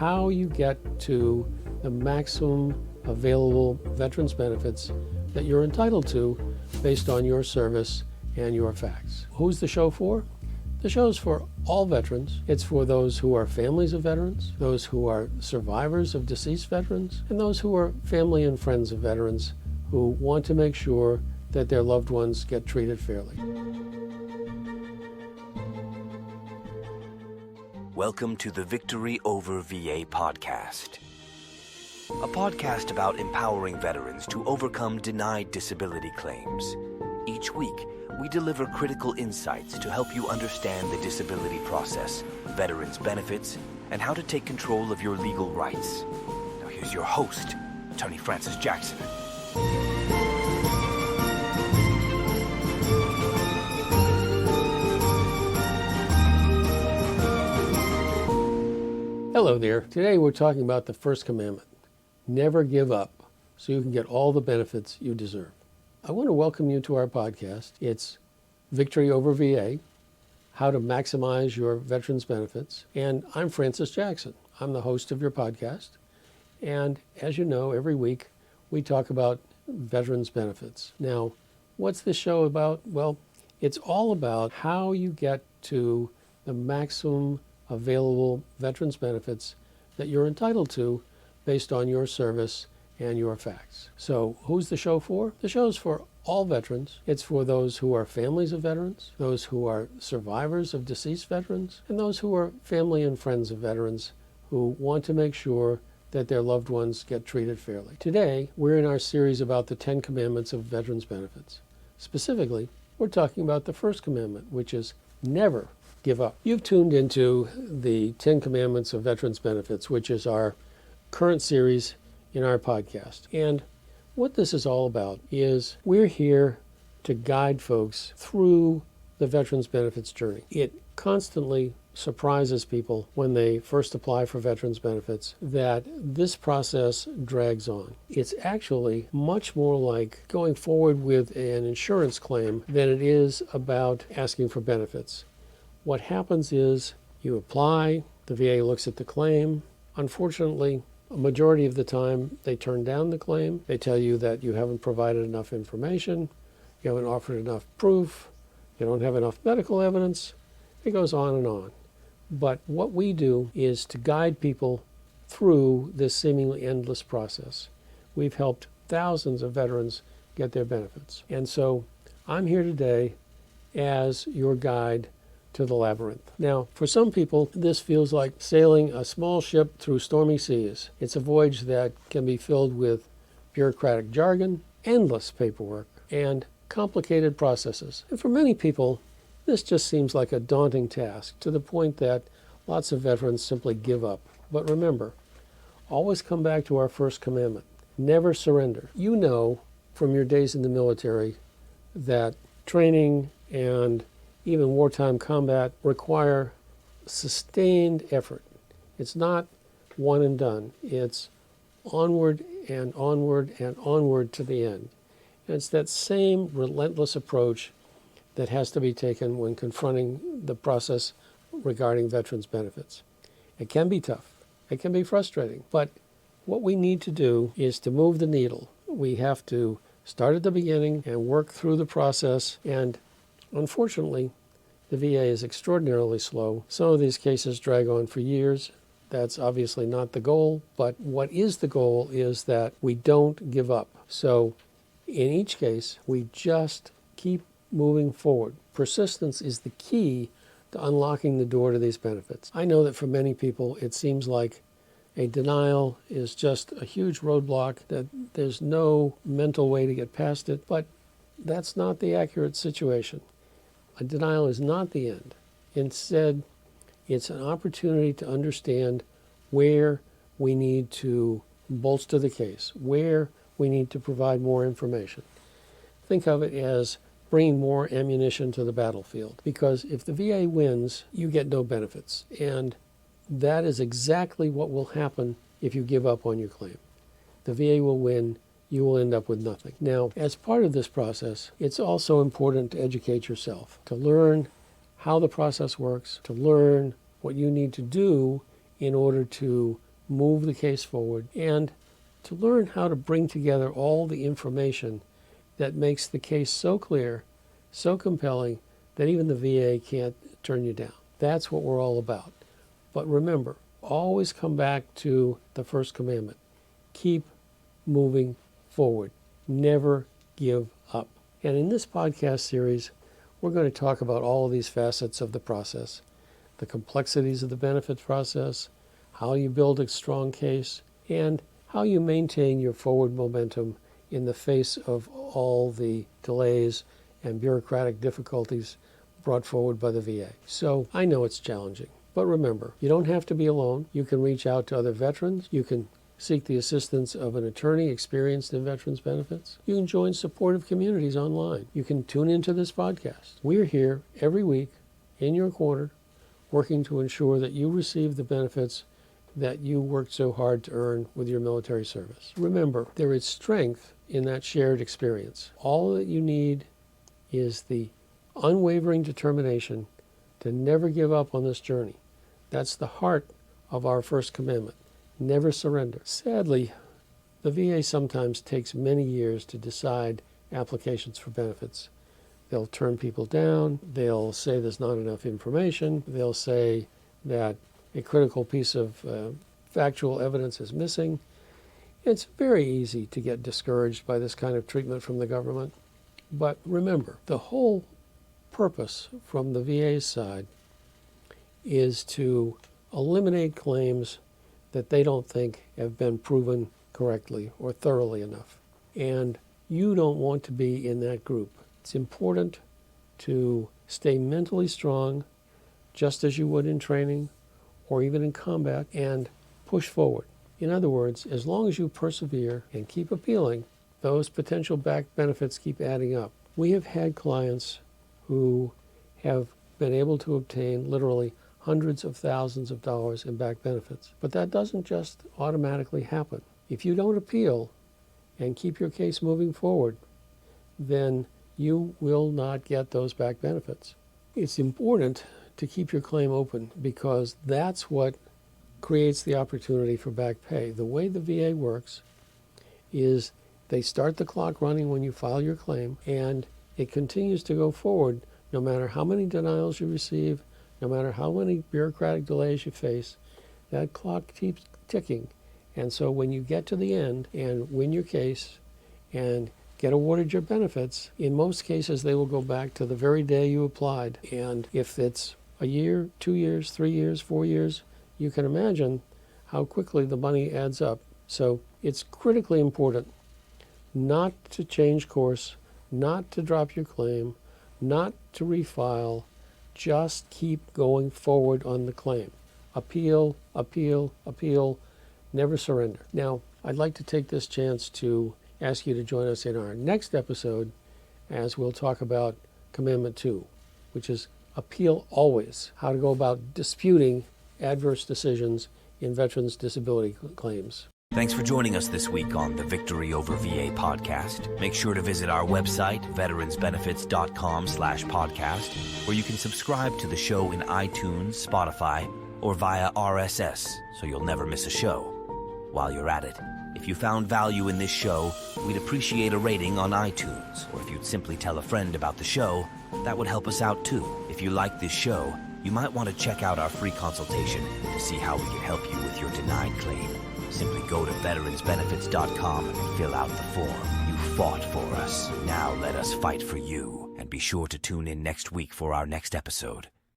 how you get to the maximum available veterans benefits that you're entitled to based on your service and your facts. Who's the show for? The show's for all veterans. It's for those who are families of veterans, those who are survivors of deceased veterans, and those who are family and friends of veterans who want to make sure that their loved ones get treated fairly. Welcome to the Victory Over V.A. podcast, a podcast about empowering veterans to overcome denied disability claims. Each week, we deliver critical insights to help you understand the disability process, veterans' benefits, and how to take control of your legal rights. Now here's your host, Attorney Francis Jackson. Hello there. Today we're talking about the first commandment. Never give up so you can get all the benefits you deserve. I want to welcome you to our podcast. It's Victory Over V.A., How to Maximize Your Veterans Benefits. And I'm Francis Jackson. I'm the host of your podcast. And as you know, every week we talk about veterans benefits. Now, what's this show about? Well, it's all about how you get to the maximum available veterans benefits that you're entitled to based on your service and your facts. So who's the show for? The show's for all veterans. It's for those who are families of veterans, those who are survivors of deceased veterans, and those who are family and friends of veterans who want to make sure that their loved ones get treated fairly. Today, we're in our series about the 10 commandments of veterans benefits. Specifically, we're talking about the first commandment, which is never give up. You've tuned into the 10 Commandments of Veterans Benefits, which is our current series in our podcast. And what this is all about is we're here to guide folks through the veterans benefits journey. It constantly surprises people when they first apply for veterans benefits that this process drags on. It's actually much more like going forward with an insurance claim than it is about asking for benefits. What happens is you apply, the VA looks at the claim. Unfortunately, a majority of the time they turn down the claim. They tell you that you haven't provided enough information, you haven't offered enough proof, you don't have enough medical evidence. It goes on and on. But what we do is to guide people through this seemingly endless process. We've helped thousands of veterans get their benefits. And so I'm here today as your guide to the labyrinth. Now, for some people, this feels like sailing a small ship through stormy seas. It's a voyage that can be filled with bureaucratic jargon, endless paperwork, and complicated processes. And for many people, this just seems like a daunting task, to the point that lots of veterans simply give up. But remember, always come back to our first commandment. Never surrender. You know from your days in the military that training and even wartime combat require sustained effort. It's not one and done. It's onward and onward and onward to the end. And it's that same relentless approach that has to be taken when confronting the process regarding veterans benefits. It can be tough. It can be frustrating. But what we need to do is to move the needle. We have to start at the beginning and work through the process. And unfortunately, the VA is extraordinarily slow. Some of these cases drag on for years. That's obviously not the goal, but what is the goal is that we don't give up. So in each case, we just keep moving forward. Persistence is the key to unlocking the door to these benefits. I know that for many people, it seems like a denial is just a huge roadblock, that there's no mental way to get past it, but that's not the accurate situation. A denial is not the end. Instead, it's an opportunity to understand where we need to bolster the case, where we need to provide more information. Think of it as bringing more ammunition to the battlefield, because if the VA wins, you get no benefits. And that is exactly what will happen if you give up on your claim. The VA will win, you will end up with nothing. Now, as part of this process, it's also important to educate yourself, to learn how the process works, to learn what you need to do in order to move the case forward, and to learn how to bring together all the information that makes the case so clear, so compelling, that even the VA can't turn you down. That's what we're all about. But remember, always come back to the first commandment. Keep moving forward. Never give up. And in this podcast series, we're going to talk about all of these facets of the process, the complexities of the benefits process, how you build a strong case, and how you maintain your forward momentum in the face of all the delays and bureaucratic difficulties brought forward by the VA. So I know it's challenging, but remember, you don't have to be alone. You can reach out to other veterans. You can seek the assistance of an attorney experienced in veterans benefits. You can join supportive communities online. You can tune into this podcast. We're here every week in your corner, working to ensure that you receive the benefits that you worked so hard to earn with your military service. Remember, there is strength in that shared experience. All that you need is the unwavering determination to never give up on this journey. That's the heart of our first commandment. Never surrender. Sadly, the VA sometimes takes many years to decide applications for benefits. They'll turn people down. They'll say there's not enough information. They'll say that a critical piece of factual evidence is missing. It's very easy to get discouraged by this kind of treatment from the government. But remember, the whole purpose from the VA's side is to eliminate claims that they don't think have been proven correctly or thoroughly enough. And you don't want to be in that group. It's important to stay mentally strong, just as you would in training or even in combat, and push forward. In other words, as long as you persevere and keep appealing, those potential back benefits keep adding up. We have had clients who have been able to obtain literally hundreds of thousands of dollars in back benefits. But that doesn't just automatically happen. If you don't appeal and keep your case moving forward, then you will not get those back benefits. It's important to keep your claim open because that's what creates the opportunity for back pay. The way the VA works is they start the clock running when you file your claim, and it continues to go forward no matter how many denials you receive, no matter how many bureaucratic delays you face. That clock keeps ticking. And so when you get to the end and win your case and get awarded your benefits, in most cases they will go back to the very day you applied. And if it's a year, 2 years, 3 years, 4 years, you can imagine how quickly the money adds up. So it's critically important not to change course, not to drop your claim, not to refile. Just keep going forward on the claim. Appeal, appeal, appeal. Never surrender. Now, I'd like to take this chance to ask you to join us in our next episode as we'll talk about Commandment 2, which is appeal always, how to go about disputing adverse decisions in veterans' disability claims. Thanks for joining us this week on the Victory Over VA podcast. Make sure to visit our website, veteransbenefits.com/podcast, where you can subscribe to the show in iTunes, Spotify, or via RSS, so you'll never miss a show. While you're at it, if you found value in this show, we'd appreciate a rating on iTunes, or if you'd simply tell a friend about the show, that would help us out too. If you like this show, you might want to check out our free consultation to see how we can help you with your denied claim. Simply go to veteransbenefits.com and fill out the form. You fought for us. Now let us fight for you. And be sure to tune in next week for our next episode.